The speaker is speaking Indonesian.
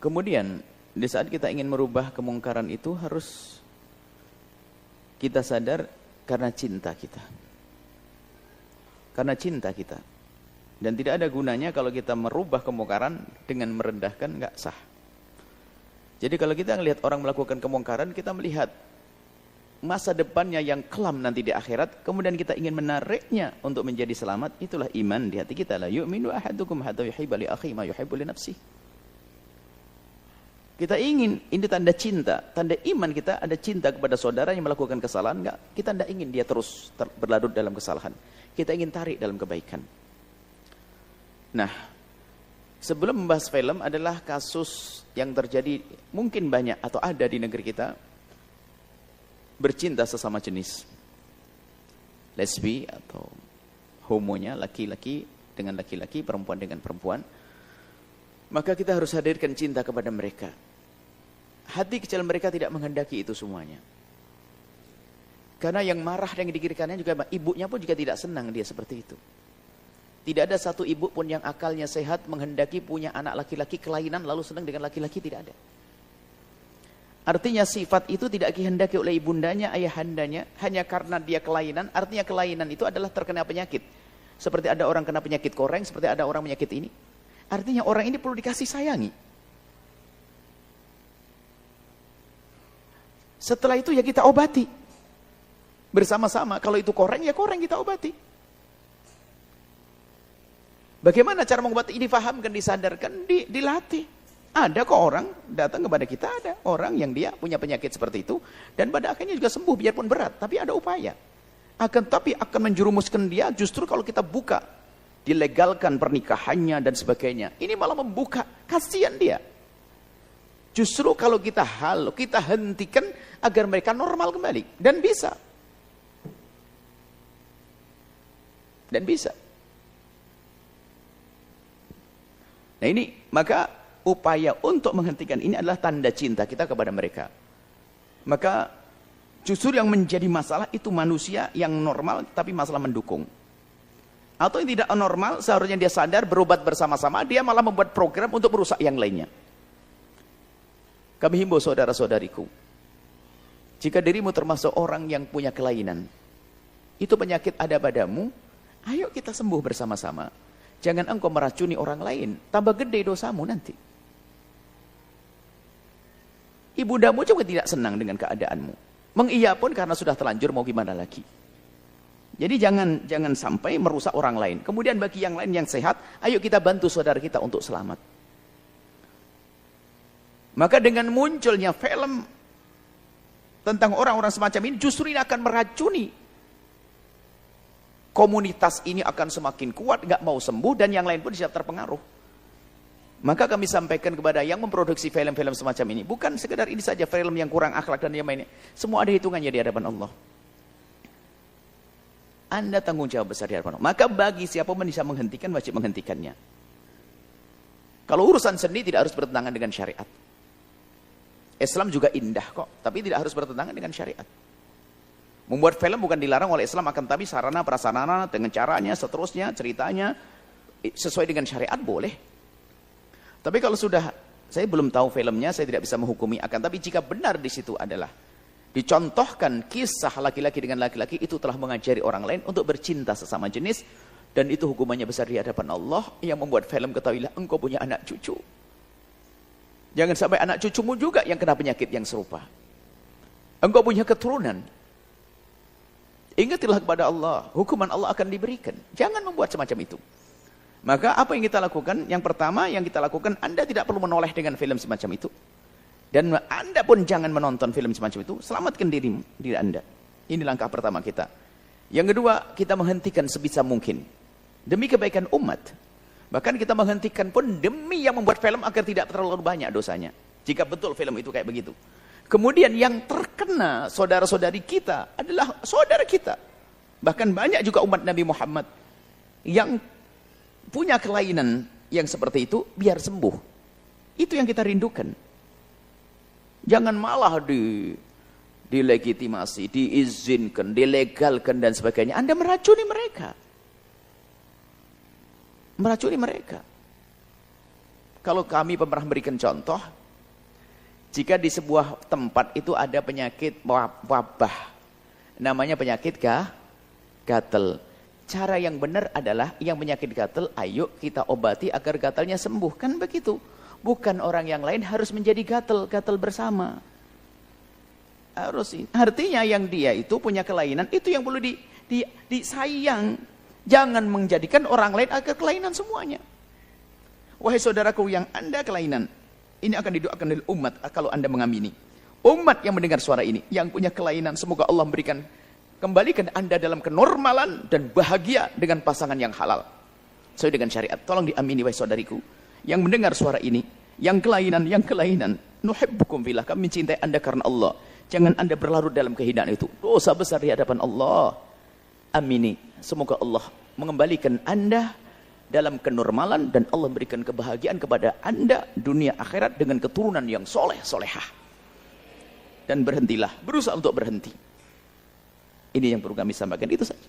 Kemudian di saat kita ingin merubah kemungkaran itu harus kita sadar karena cinta kita. Karena cinta kita. Dan tidak ada gunanya kalau kita merubah kemungkaran dengan merendahkan, nggak sah. Jadi kalau kita melihat orang melakukan kemungkaran, kita melihat masa depannya yang kelam nanti di akhirat, kemudian kita ingin menariknya untuk menjadi selamat, itulah iman di hati kita. La yu'minu ahadukum hatta yuhibba li akhihi ma yuhibbu li nafsihi. Kita ingin, ini tanda cinta, tanda iman kita ada cinta kepada saudara yang melakukan kesalahan, enggak, kita tidak ingin dia terus berlarut dalam kesalahan. Kita ingin tarik dalam kebaikan. Nah, sebelum membahas film adalah kasus yang terjadi mungkin banyak atau ada di negeri kita, bercinta sesama jenis. Lesbi atau homonya, laki-laki dengan laki-laki, perempuan dengan perempuan. Maka kita harus hadirkan cinta kepada mereka. Hati kecil mereka tidak menghendaki itu semuanya. Karena yang marah dan dikirikannya juga, ibunya pun juga tidak senang dia seperti itu. Tidak ada satu ibu pun yang akalnya sehat menghendaki punya anak laki-laki kelainan lalu senang dengan laki-laki, tidak ada. Artinya sifat itu tidak dihendaki oleh ibundanya, ayahandanya, hanya karena dia kelainan. Artinya kelainan itu adalah terkena penyakit. Seperti ada orang kena penyakit koreng, seperti ada orang penyakit ini. Artinya orang ini perlu dikasih sayangi. Setelah itu ya kita obati. Bersama-sama, kalau itu koreng ya koreng kita obati. Bagaimana cara mengobati ini? Fahamkan, disadarkan, dilatih. Ada kok orang datang kepada kita, ada orang yang dia punya penyakit seperti itu. Dan pada akhirnya juga sembuh biarpun berat, tapi ada upaya. Tapi akan menjerumuskan dia justru kalau kita buka. Dilegalkan pernikahannya dan sebagainya. Ini malah membuka, kasihan dia. Justru kalau kita kita hentikan agar mereka normal kembali. Dan bisa. Dan bisa. Nah ini, maka upaya untuk menghentikan ini adalah tanda cinta kita kepada mereka. Maka justru yang menjadi masalah itu manusia yang normal tapi masalah mendukung. Atau yang tidak normal, seharusnya dia sadar berobat bersama-sama, dia malah membuat program untuk merusak yang lainnya. Kami himbau saudara-saudariku, jika dirimu termasuk orang yang punya kelainan, itu penyakit ada padamu, ayo kita sembuh bersama-sama. Jangan engkau meracuni orang lain, tambah gede dosamu nanti. Ibundamu juga tidak senang dengan keadaanmu. Mengiya pun karena sudah terlanjur, mau gimana lagi. Jadi jangan sampai merusak orang lain. Kemudian bagi yang lain yang sehat, ayo kita bantu saudara kita untuk selamat. Maka dengan munculnya film tentang orang-orang semacam ini, justru ini akan meracuni. Komunitas ini akan semakin kuat, nggak mau sembuh, dan yang lain pun siap terpengaruh. Maka kami sampaikan kepada yang memproduksi film-film semacam ini, bukan sekedar ini saja film yang kurang akhlak dan yang lainnya. Semua ada hitungannya di hadapan Allah. Anda tanggung jawab besar di hadapan Allah. Maka bagi siapa pun bisa menghentikan, wajib menghentikannya. Kalau urusan seni tidak harus bertentangan dengan syariat. Islam juga indah kok, tapi tidak harus bertentangan dengan syariat. Membuat film bukan dilarang oleh Islam, akan tapi sarana prasarana dengan caranya, seterusnya, ceritanya sesuai dengan syariat boleh. Tapi kalau sudah, saya belum tahu filmnya, saya tidak bisa menghukumi, akan tapi jika benar di situ adalah dicontohkan kisah laki-laki dengan laki-laki, itu telah mengajari orang lain untuk bercinta sesama jenis, dan itu hukumannya besar di hadapan Allah. Yang membuat film, ketahuilah engkau punya anak cucu. Jangan sampai anak cucumu juga yang kena penyakit yang serupa. Engkau punya keturunan. Ingatilah kepada Allah, hukuman Allah akan diberikan. Jangan membuat semacam itu. Maka apa yang kita lakukan? Yang pertama yang kita lakukan, Anda tidak perlu menoleh dengan film semacam itu. Dan Anda pun jangan menonton film semacam itu. Selamatkan diri Anda. Ini langkah pertama kita. Yang kedua, kita menghentikan sebisa mungkin. Demi kebaikan umat. Bahkan kita menghentikan pun demi yang membuat film agar tidak terlalu banyak dosanya. Jika betul film itu kayak begitu. Kemudian yang terkena saudara-saudari kita adalah saudara kita. Bahkan banyak juga umat Nabi Muhammad yang punya kelainan yang seperti itu, biar sembuh. Itu yang kita rindukan. Jangan malah dilegitimasi, diizinkan, dilegalkan dan sebagainya. Anda meracuni mereka. Meracuni mereka. Kalau kami pernah memberikan contoh, jika di sebuah tempat itu ada penyakit wabah, namanya penyakit gatal. Cara yang benar adalah yang penyakit gatal, ayo kita obati agar gatalnya sembuh. Kan begitu. Bukan orang yang lain harus menjadi gatal bersama. Harus. Artinya yang dia itu punya kelainan, itu yang perlu disayang. Jangan menjadikan orang lain agar kelainan semuanya. Wahai saudaraku yang Anda kelainan, ini akan didoakan oleh umat kalau Anda mengamini. Umat yang mendengar suara ini, yang punya kelainan, semoga Allah kembalikan Anda dalam kenormalan dan bahagia dengan pasangan yang halal. Sesuai dengan syariat. Tolong diamini wahai saudariku. Yang mendengar suara ini, yang kelainan, nuhibbukum fillah, kami mencintai Anda karena Allah. Jangan Anda berlarut dalam kehinaan itu. Dosa besar di hadapan Allah. Amini. Semoga Allah mengembalikan Anda dalam kenormalan dan Allah berikan kebahagiaan kepada Anda dunia akhirat dengan keturunan yang solehah. Dan berhentilah, berusaha untuk berhenti. Ini yang perlu kami sampaikan, itu saja.